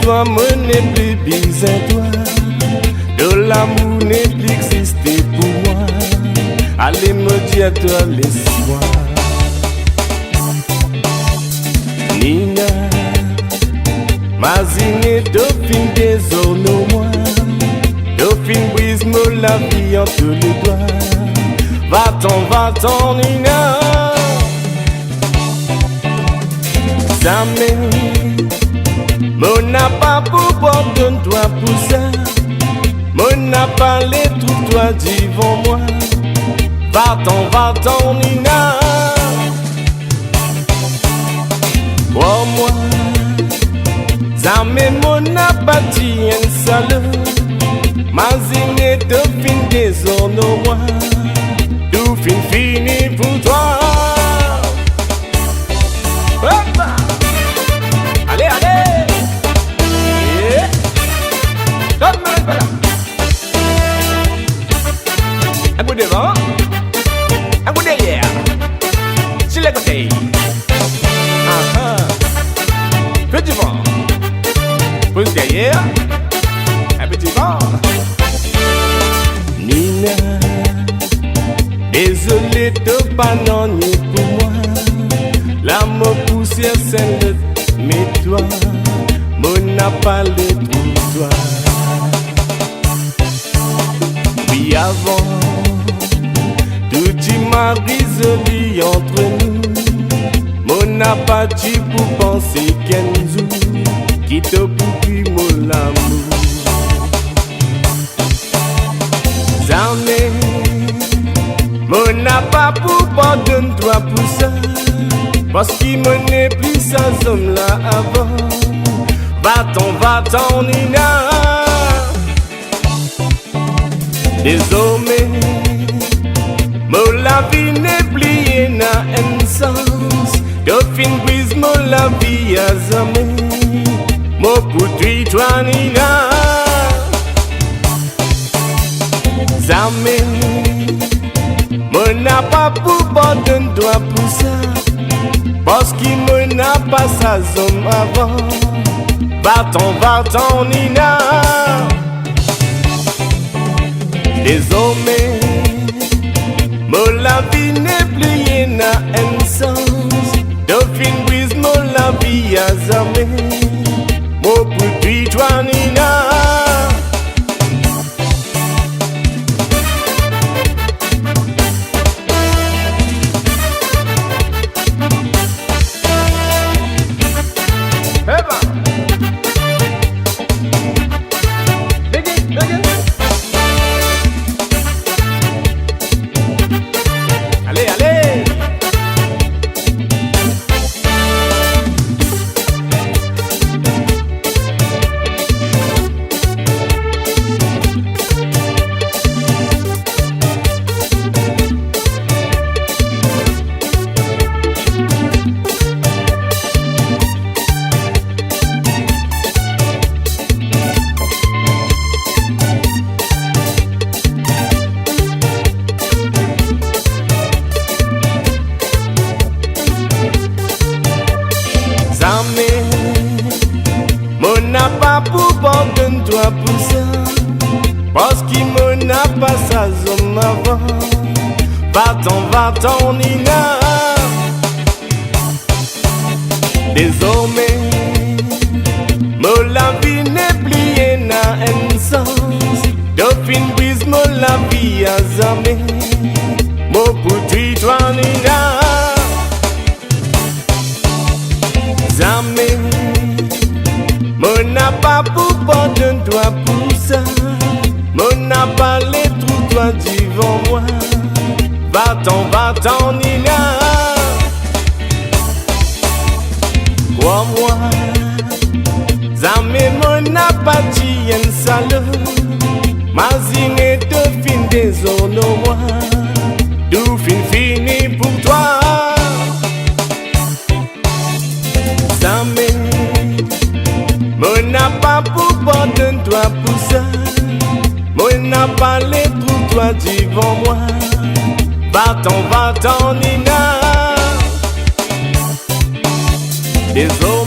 toi, moi n'est plus besoin toi. De l'amour n'est plus existé pour moi. Allez me dire toi laisse-moi. Nina, ma zigne dauphine déshonore moi. Dauphine brise-moi la vie entre les doigts. Va-t'en, Nina. Jamais, mon n'a pas pour pardonne-toi pour ça. Mon n'a pas les trous, toi devant moi. Va-t'en, Nina. Crois-moi, jamais mon n'a pas dit un salaud. Ma zigne dauphine déshonore moi. Dauphine fini pour toi. Hop! Allez, allez! Yeah. Voilà. Un coup devant, un coup derrière. Sur les côtés. Petit vent. Pousse derrière. Un petit vent. Nina, désolé de pas nonner pour moi. L'amour poussière celle mais toi, mon n'a pas le trou-toi. Oui avant, tout tu m'as résolu entre nous. Mon n'a pas dit pour penser qu'un jour qui te poursuit mon amour. Jamais, mon n'a pas pour pardonne-toi pour ça. Parce qu'il me n'est plus sans homme là avant. Va-t'en, Nina. Désormais, la vie n'est plus n'a un sens. Dauphine brise la vie à jamais. Mon pour toi, Nina. Jamais, mon n'a pas pour pardonne-toi pour ça. Parce qu'il me n'a pas sa zone avant. Va-t'en, Nina. Désormais, la vie n'est plus n'a un sens. Dauphine brise la vie à jamais. Mon pour toi, Nina. Allez, allez. Mon n'a pas pour pardonne-toi pour ça. Parce qu'il me n'a pas sa zone avant. Va-t'en, Nina. Désormais, la vie n'est plus n'a un sens. Dauphine brise la vie à jamais. Mon pour toi, Nina. Jamais, mon n'a pas pour pardonne-toi pour ça. Mon n'a pas les trous, toi devant moi. Va-t'en, Nina. Crois-moi, jamais mon n'a pas dit un salaud. Ma zigne dauphine déshonore moi. Dauphine fini pour toi. Jamais, mon n'a pas pour pardonne-toi pour ça. Mon n'a pas les trous, toi devant moi. Va-t'en, Nina. Désolé.